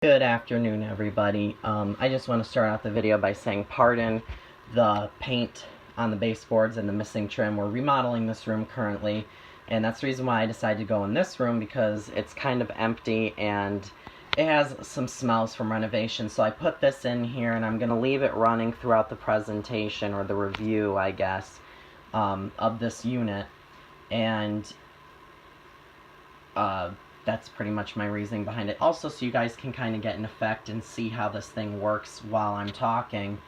Good afternoon, everybody. I just want to start out the video by saying pardon the paint on the baseboards and the missing trim. We're remodeling this room currently, and that's the reason why I decided to go in this room, because it's kind of empty and it has some smells from renovation. So I put this in here, and I'm going to leave it running throughout the presentation, or the review, I guess, of this unit. And that's pretty much my reasoning behind it. Also, so you guys can kind of get an effect and see how this thing works while I'm talking.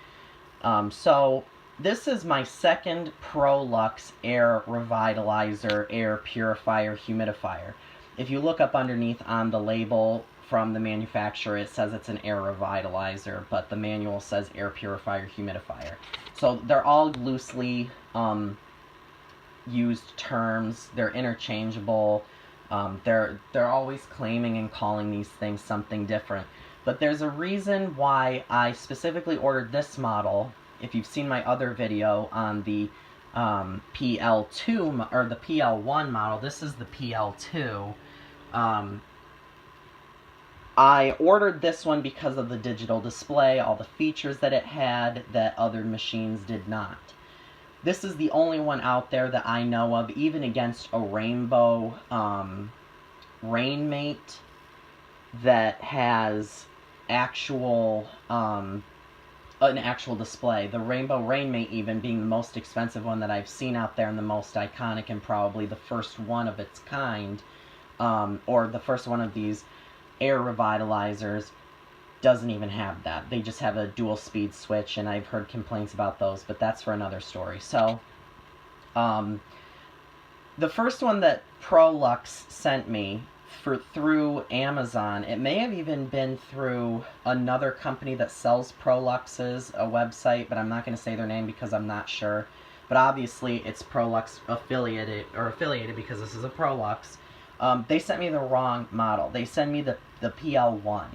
So this is my second Prolux air revitalizer, air purifier, humidifier. If you look up underneath on the label from the manufacturer, it says it's an air revitalizer, but the manual says air purifier, humidifier. So they're all loosely used terms. They're interchangeable. They're always claiming and calling these things something different. But there's a reason why I specifically ordered this model. If you've seen my other video on the PL-2, or the PL-1 model, this is the PL-2. I ordered this one because of the digital display, all the features that it had that other machines did not. This is the only one out there that I know of, even against a Rainbow Rainmate, that has actual an actual display. The Rainbow Rainmate even being the most expensive one that I've seen out there, and the most iconic, and probably the first one of its kind, or the first one of these air revitalizers, doesn't even have that. They just have a dual speed switch, and I've heard complaints about those, but that's for another story. So, the first one that Prolux sent me through Amazon, it may have even been through another company that sells Proluxes, a website, but I'm not going to say their name because I'm not sure. But obviously it's Prolux affiliated because this is a Prolux. They sent me the wrong model. They sent me the PL-1.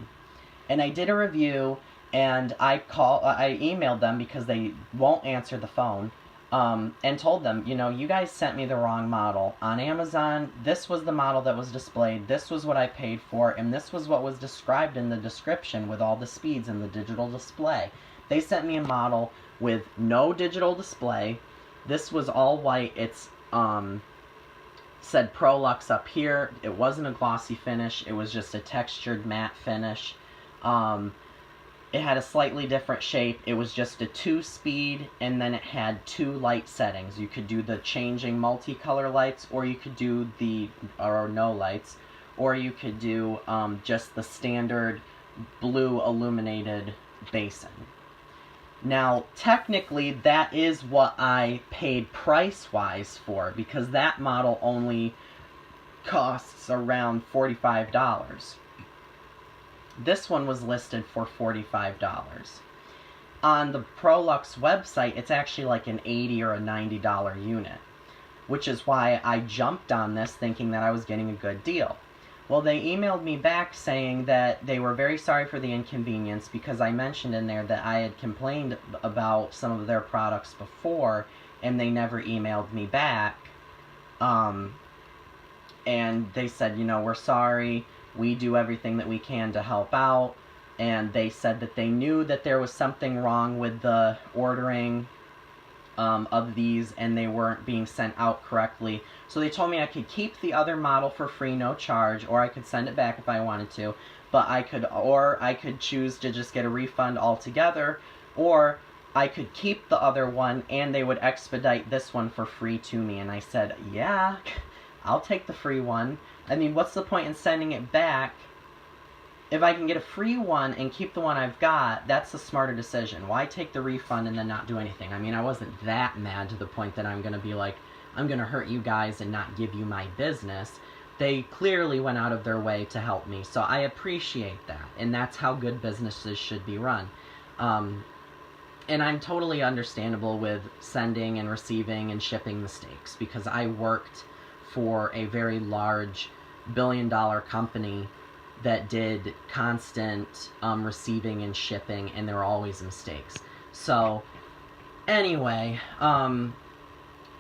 And I did a review, and I emailed them because they won't answer the phone, and told them, you know, you guys sent me the wrong model. On Amazon, this was the model that was displayed, this was what I paid for, and this was what was described in the description with all the speeds and the digital display. They sent me a model with no digital display. This was all white. It's said Prolux up here. It wasn't a glossy finish. It was just a textured matte finish. It had a slightly different shape. It was just a 2-speed, and then it had 2 light settings. You could do the changing multicolor lights, or you could do no lights, or you could do just the standard blue illuminated basin. Now, technically, that is what I paid price-wise for, because that model only costs around $45. This one was listed for $45. On the Prolux website, it's actually like an $80 or a $90 unit, which is why I jumped on this thinking that I was getting a good deal. Well, they emailed me back saying that they were very sorry for the inconvenience, because I mentioned in there that I had complained about some of their products before, and they never emailed me back. And they said, you know, we're sorry. We do everything that we can to help out. And they said that they knew that there was something wrong with the ordering of these, and they weren't being sent out correctly. So they told me I could keep the other model for free, no charge, or I could send it back if I wanted to. But I could choose to just get a refund altogether, or I could keep the other one and they would expedite this one for free to me. And I said, yeah, I'll take the free one. I mean, what's the point in sending it back? If I can get a free one and keep the one I've got, that's a smarter decision. Why take the refund and then not do anything? I mean, I wasn't that mad to the point that I'm going to be like, I'm going to hurt you guys and not give you my business. They clearly went out of their way to help me, so I appreciate that. And that's how good businesses should be run. And I'm totally understandable with sending and receiving and shipping mistakes, because I worked for a very large billion-dollar company that did constant receiving and shipping, and there were always mistakes. So, anyway,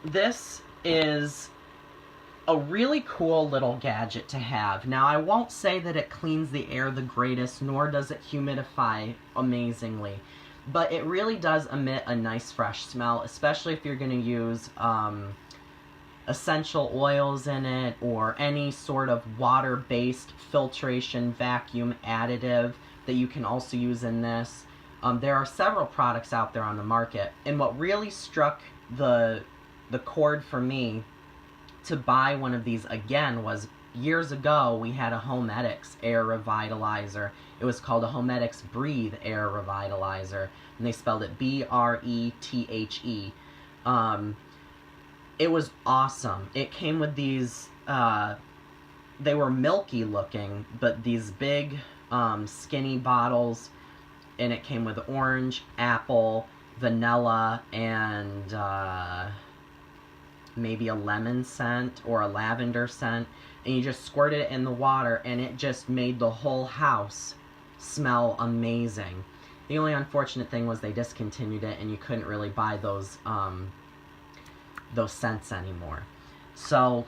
this is a really cool little gadget to have. Now, I won't say that it cleans the air the greatest, nor does it humidify amazingly, but it really does emit a nice fresh smell, especially if you're going to use essential oils in it or any sort of water-based filtration vacuum additive that you can also use in this. There are several products out there on the market, and what really struck the chord for me to buy one of these again was years ago we had a Homedics air revitalizer. It was called a Homedics Breathe air revitalizer, and they spelled it B-R-E-T-H-E. It was awesome. It came with these, they were milky looking, but these big, skinny bottles, and it came with orange, apple, vanilla, and maybe a lemon scent or a lavender scent, and you just squirted it in the water, and it just made the whole house smell amazing. The only unfortunate thing was they discontinued it, and you couldn't really buy those scents anymore. So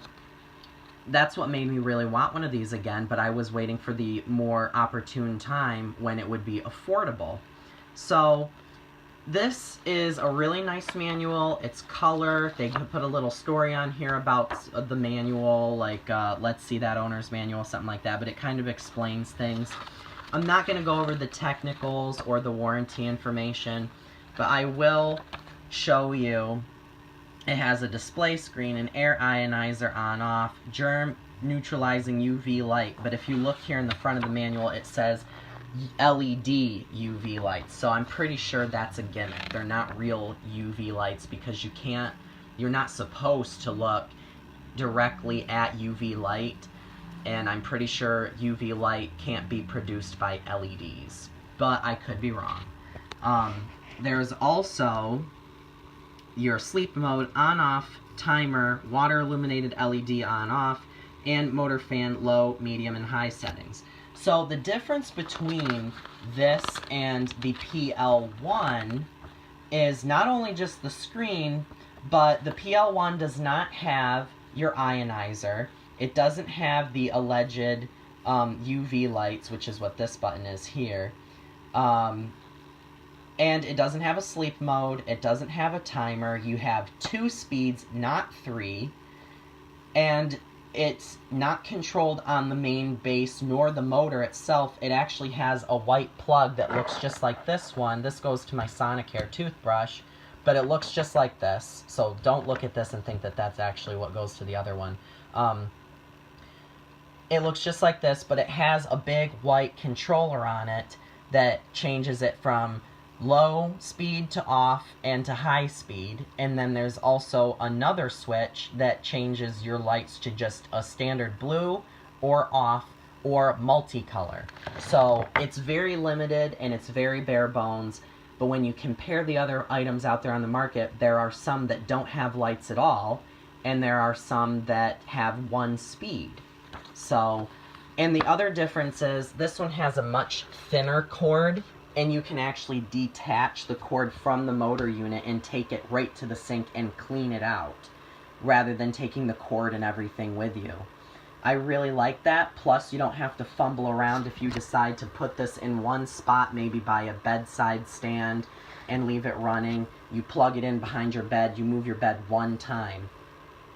that's what made me really want one of these again, but I was waiting for the more opportune time when it would be affordable. So this is a really nice manual. It's color. They put a little story on here about the manual, like let's see that owner's manual, something like that, but it kind of explains things. I'm not going to go over the technicals or the warranty information, but I will show you. It has a display screen, an air ionizer on-off, germ neutralizing UV light, but if you look here in the front of the manual, it says LED UV lights, so I'm pretty sure that's a gimmick. They're not real UV lights because you're not supposed to look directly at UV light, and I'm pretty sure UV light can't be produced by LEDs, but I could be wrong. There's also your sleep mode on-off, timer, water illuminated LED on-off, and motor fan low, medium, and high settings. So the difference between this and the PL-1 is not only just the screen, but the PL-1 does not have your ionizer. It doesn't have the alleged UV lights, which is what this button is here. And it doesn't have a sleep mode. It doesn't have a timer. You have 2 speeds, not 3. And it's not controlled on the main base nor the motor itself. It actually has a white plug that looks just like this one. This goes to my Sonicare toothbrush, but it looks just like this. So don't look at this and think that that's actually what goes to the other one. It looks just like this, but it has a big white controller on it that changes it from low speed to off and to high speed, and then there's also another switch that changes your lights to just a standard blue or off or multicolor. So it's very limited and it's very bare bones, but when you compare the other items out there on the market, there are some that don't have lights at all, and there are some that have 1 speed. So, and the other difference is this one has a much thinner cord, and you can actually detach the cord from the motor unit and take it right to the sink and clean it out, rather than taking the cord and everything with you. I really like that, plus you don't have to fumble around if you decide to put this in one spot, maybe by a bedside stand, and leave it running. You plug it in behind your bed, you move your bed one time,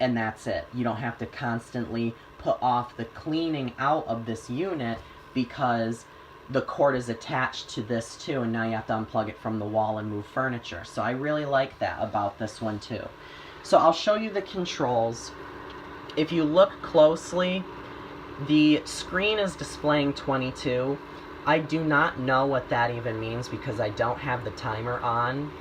and that's it. You don't have to constantly put off the cleaning out of this unit because the cord is attached to this too, and now you have to unplug it from the wall and move furniture. So I really like that about this one too. So I'll show you the controls. If you look closely, the screen is displaying 22. I do not know what that even means because I don't have the timer on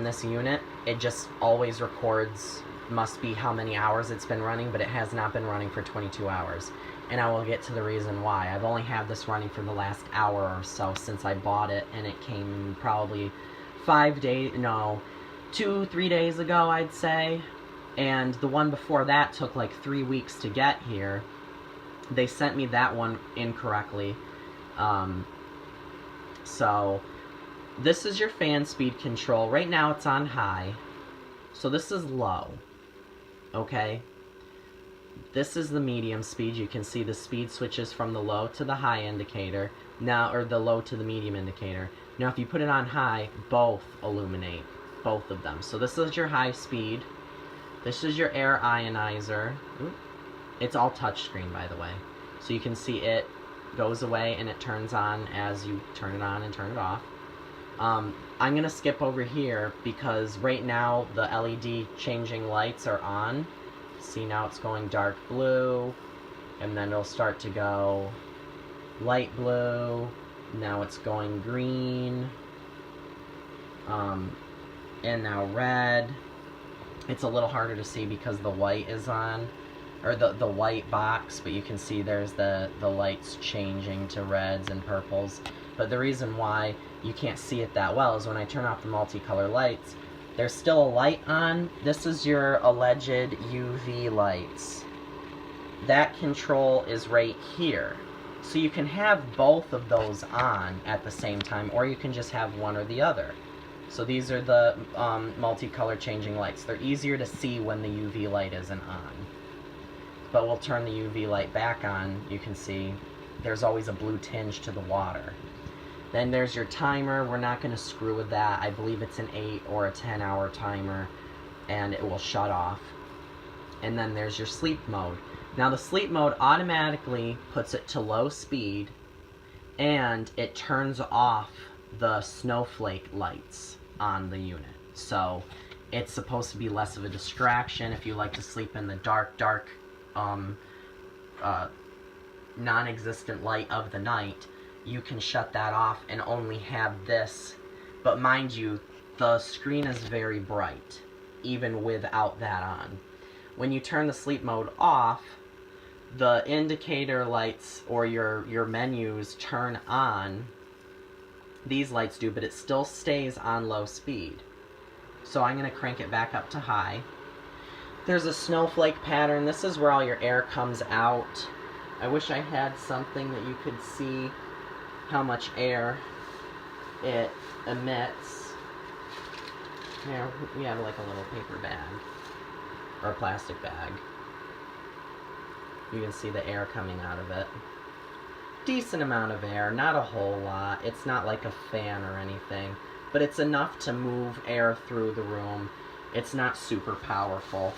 this unit. It just always records, must be how many hours it's been running, but it has not been running for 22 hours. And I will get to the reason why. I've only had this running for the last hour or so since I bought it, and it came probably 2-3 days ago, I'd say. And the one before that took like 3 weeks to get here. They sent me that one incorrectly. So this is your fan speed control. Right now it's on high. So this is low. Okay? This is the medium speed. You can see the speed switches from the low to the high indicator. Now, or the low to the medium indicator. Now, if you put it on high, both illuminate, both of them. So this is your high speed. This is your air ionizer. Ooh. It's all touchscreen, by the way. So you can see it goes away and it turns on as you turn it on and turn it off. I'm going to skip over here because right now the LED changing lights are on. See, now it's going dark blue, and then it'll start to go light blue. Now it's going green, and now red. It's a little harder to see because the white is on, or the white box, but you can see there's the lights changing to reds and purples. But the reason why you can't see it that well is when I turn off the multicolor lights, there's still a light on. This is your alleged UV lights. That control is right here. So you can have both of those on at the same time, or you can just have one or the other. So these are the multicolor changing lights. They're easier to see when the UV light isn't on. But we'll turn the UV light back on. You can see there's always a blue tinge to the water. Then there's your timer. We're not going to screw with that. I believe it's an 8 or a 10-hour timer, and it will shut off. And then there's your sleep mode. Now the sleep mode automatically puts it to low speed, and it turns off the snowflake lights on the unit. So it's supposed to be less of a distraction if you like to sleep in the dark, non-existent light of the night. You can shut that off and only have this. But mind you, the screen is very bright, even without that on. When you turn the sleep mode off, the indicator lights or your menus turn on. These lights do, but it still stays on low speed. So I'm going to crank it back up to high. There's a snowflake pattern. This is where all your air comes out. I wish I had something that you could see how much air it emits. Here, we have like a little paper bag, or a plastic bag. You can see the air coming out of it. Decent amount of air, not a whole lot. It's not like a fan or anything, but it's enough to move air through the room. It's not super powerful.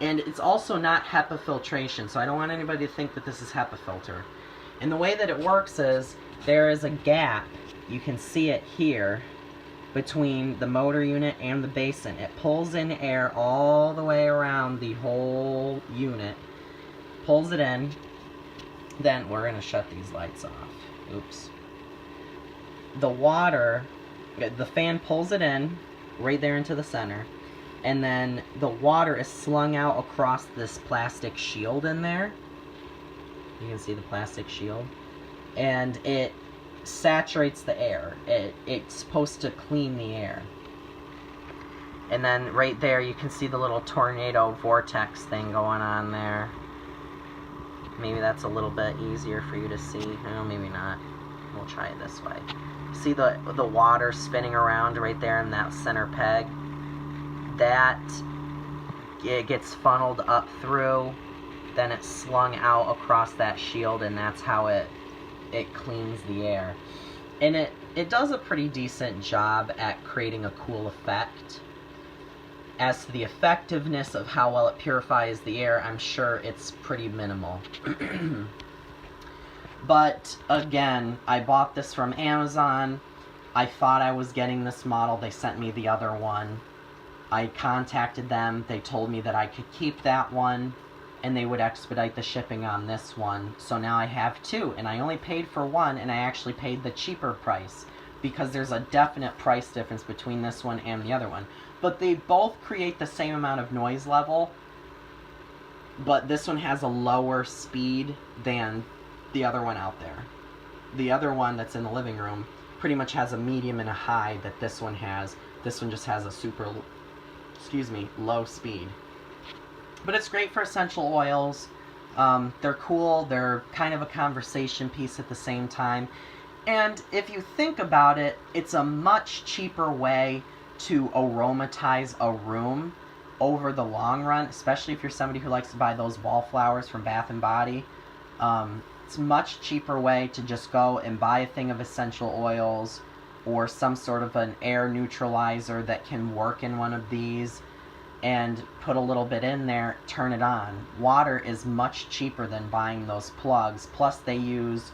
And it's also not HEPA filtration, so I don't want anybody to think that this is HEPA filter. And the way that it works is there is a gap, you can see it here, between the motor unit and the basin. It pulls in air all the way around the whole unit, pulls it in, then we're going to shut these lights off. Oops. The water, the fan pulls it in, right there into the center, and then the water is slung out across this plastic shield in there. You can see the plastic shield. And it saturates the air. It's supposed to clean the air. And then right there you can see the little tornado vortex thing going on there. Maybe that's a little bit easier for you to see. No, maybe not. We'll try it this way. See the water spinning around right there in that center peg? That, it gets funneled up through, then it's slung out across that shield, and that's how it cleans the air. And it does a pretty decent job at creating a cool effect. As to the effectiveness of how well it purifies the air, I'm sure it's pretty minimal. But again, I bought this from Amazon. I thought I was getting this model. They sent me the other one. I contacted them. They told me that I could keep that one and they would expedite the shipping on this one. So now I have two, and I only paid for one, and I actually paid the cheaper price because there's a definite price difference between this one and the other one. But they both create the same amount of noise level, but this one has a lower speed than the other one out there. The other one that's in the living room pretty much has a medium and a high that this one has. This one just has a super, low speed. But it's great for essential oils. They're cool. They're kind of a conversation piece at the same time. And if you think about it, it's a much cheaper way to aromatize a room over the long run, especially if you're somebody who likes to buy those wallflowers from Bath & Body, it's a much cheaper way to just go and buy a thing of essential oils or some sort of an air neutralizer that can work in one of these, and put a little bit in there, turn it on. Water is much cheaper than buying those plugs, plus they use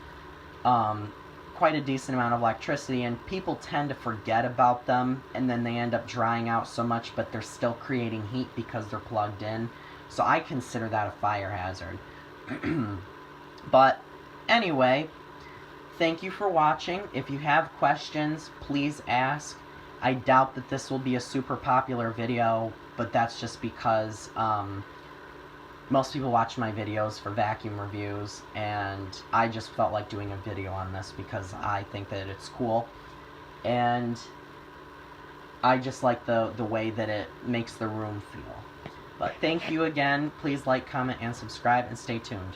quite a decent amount of electricity, and people tend to forget about them, and then they end up drying out so much, but they're still creating heat because they're plugged in. So I consider that a fire hazard. But anyway, thank you for watching. If you have questions, please ask. I doubt that this will be a super popular video, but that's just because most people watch my videos for vacuum reviews, and I just felt like doing a video on this because I think that it's cool, and I just like the way that it makes the room feel. But thank you again. Please like, comment, and subscribe, and stay tuned.